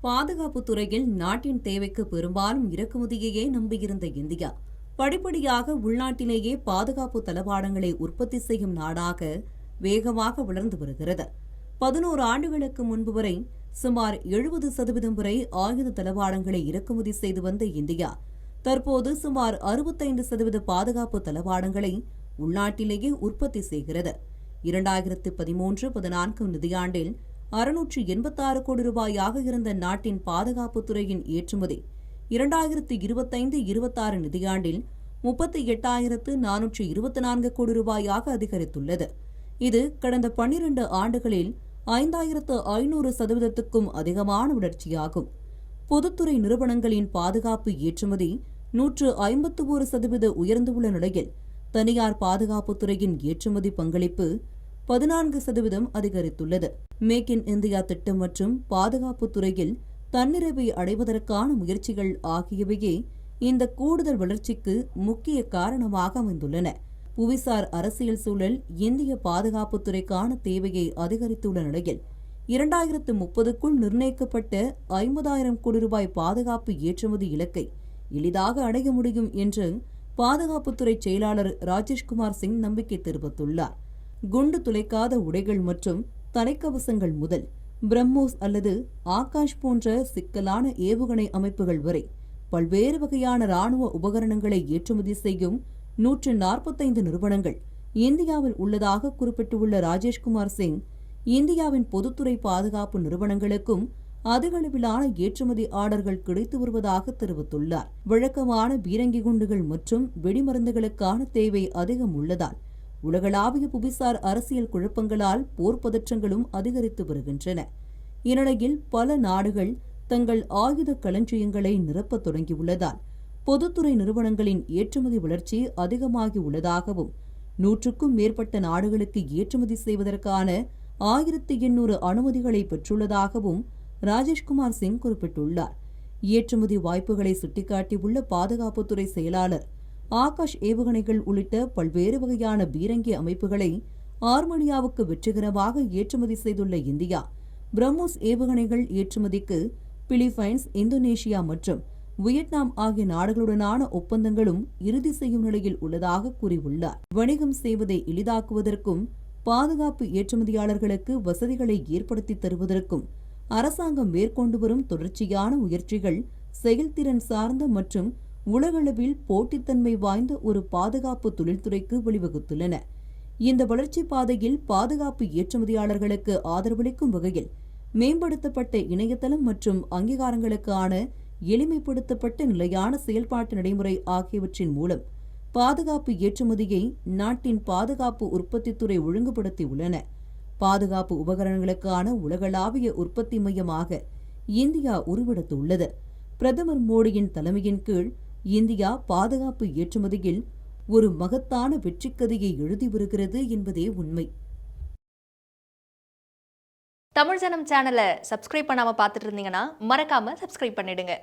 பாதுகாப்பு துறையில் நாட்டின் தேவைக்கு பெரும்பாலும் இறக்குமதியையே நம்பியிருந்த இந்தியா படிப்படியாக உள்நாட்டிலேயே பாதுகாப்பு தளவாடங்களை உற்பத்தி செய்யும் நாடாக வேகமாக வளர்ந்து வருகிறது. 11 ஆண்டுகளுக்கு முன்பு வரை சுமார் 70% வரை ஆயுத தளவாடங்களை இறக்குமதி செய்து வந்த இந்தியா தற்போது சுமார் 65% பாதுகாப்பு தளவாடங்களை உள்நாட்டிலேயே உற்பத்தி செய்கிறது. 2013-14 நிதியாண்டில் 686 கோடி ரூபாயாக இருந்த நாட்டின் பாதுகாப்புத்துறையின் ஏற்றுமதி 2025-26 நிதியாண்டில் 38,424 கோடி ரூபாயாக அதிகரித்துள்ளது. இது கடந்த 12 ஆண்டுகளில் 5,500% அதிகமான வளர்ச்சியாகும். பொதுத்துறை நிறுவனங்களின் பாதுகாப்பு ஏற்றுமதி 151% உயர்ந்துள்ள நிலையில் தனியார் பாதுகாப்புத்துறையின் ஏற்றுமதி பங்களிப்பு 14% அதிகரித்துள்ளது. மேக் இன் இந்தியா திட்டம் மற்றும் பாதுகாப்புத் துறையில் தன்னிறைவை அடைவதற்கான முயற்சிகள் ஆகியவையே இந்த கூடுதல் வளர்ச்சிக்கு முக்கிய காரணமாக அமைந்துள்ளன. புவிசார் அரசியல் சூழல் இந்திய பாதுகாப்புத்துறைக்கான தேவையை அதிகரித்துள்ள நிலையில் 2030க்குள் நிர்ணயிக்கப்பட்ட 50,000 கோடி ரூபாய் பாதுகாப்பு ஏற்றுமதி இலக்கை எளிதாக அடைய முடியும் என்று பாதுகாப்புத்துறை செயலாளர் ராஜேஷ்குமார் சிங் நம்பிக்கை தெரிவித்துள்ளார். குண்டு துளைக்காத உடைகள் மற்றும் தலைக்கவசங்கள் முதல் பிரம்மோஸ் அல்லது ஆகாஷ் போன்ற சிக்கலான ஏவுகணை அமைப்புகள் வரை பல்வேறு வகையான ராணுவ உபகரணங்களை ஏற்றுமதி செய்யும் 145 நிறுவனங்கள் இந்தியாவில் உள்ளதாக குறிப்பிட்டுள்ள ராஜேஷ்குமார் சிங், இந்தியாவின் பொதுத்துறை பாதுகாப்பு நிறுவனங்களுக்கும் அதிகளவிலான ஏற்றுமதி ஆர்டர்கள் கிடைத்து வருவதாக தெரிவித்துள்ளார். வழக்கமான பீரங்கி குண்டுகள் மற்றும் வெடிமருந்துகளுக்கான தேவை அதிகம் உள்ளதால் உலகளாவிய புவிசார் அரசியல் குழப்பங்களால் போர் பதற்றங்களும் அதிகரித்து வருகின்றன. இந்நிலையில் பல நாடுகள் தங்கள் ஆயுத களஞ்சியங்களை நிரப்பத் தொடங்கியுள்ளதால் பொதுத்துறை நிறுவனங்களின் ஏற்றுமதி வளர்ச்சி அதிகமாகி உள்ளதாகவும் 100க்கும் மேற்பட்ட நாடுகளுக்கு ஏற்றுமதி செய்வதற்கான 1,800 அனுமதிகளை பெற்றுள்ளதாகவும் ராஜேஷ்குமார் சிங் குறிப்பிட்டுள்ளார். ஏற்றுமதி வாய்ப்புகளை சுட்டிக்காட்டியுள்ள பாதுகாப்புத்துறை செயலாளர், ஆகாஷ் ஏவுகணைகள் உள்ளிட்ட பல்வேறு வகையான பீரங்கி அமைப்புகளை ஆர்மேனியாவுக்கு வெற்றிகரமாக ஏற்றுமதி செய்துள்ள இந்தியா, பிரம்மோஸ் ஏவுகணைகள் ஏற்றுமதிக்கு பிலிப்பைன்ஸ், இந்தோனேஷியா மற்றும் வியட்நாம் ஆகிய நாடுகளுடனான ஒப்பந்தங்களும் இறுதி செய்யும் நிலையில் உள்ளதாக கூறியுள்ளார். வணிகம் செய்வதை எளிதாக்குவதற்கும் பாதுகாப்பு ஏற்றுமதியாளர்களுக்கு வசதிகளை ஏற்படுத்தி தருவதற்கும் அரசாங்கம் மேற்கொண்டு வரும் தொடர்ச்சியான முயற்சிகள் செயல்திறன் சார்ந்த மற்றும் உலகளவில் போட்டித்தன்மை வாய்ந்த ஒரு பாதுகாப்பு தொழில்துறைக்கு வழிவகுத்துள்ளன. இந்த வளர்ச்சி பாதையில் பாதுகாப்பு ஏற்றுமதியாளர்களுக்கு ஆதரவளிக்கும் வகையில் மேம்படுத்தப்பட்ட இணையதளம் மற்றும் அங்கீகாரங்களுக்கான எளிமைப்படுத்தப்பட்ட நிலையான செயல்பாட்டு நடைமுறை ஆகியவற்றின் மூலம் பாதுகாப்பு ஏற்றுமதியை நாட்டின் பாதுகாப்பு உற்பத்தித்துறை ஒழுங்குபடுத்தியுள்ளன. பாதுகாப்பு உபகரணங்களுக்கான உலகளாவிய உற்பத்தி மையமாக இந்தியா உருவெடுத்துள்ளது. பிரதமர் மோடியின் தலைமையின் கீழ் இந்தியா பாதுகாப்பு ஏற்றுமதியில் ஒரு மகத்தான வெற்றிக்கதையை எழுதி வருகிறது என்பதே உண்மை. தமிழ் ஜனம் சேனலை சப்ஸ்கிரைப் பண்ணாம பார்த்துட்டு இருந்தீங்கன்னா மறக்காம சப்ஸ்கிரைப் பண்ணிடுங்க.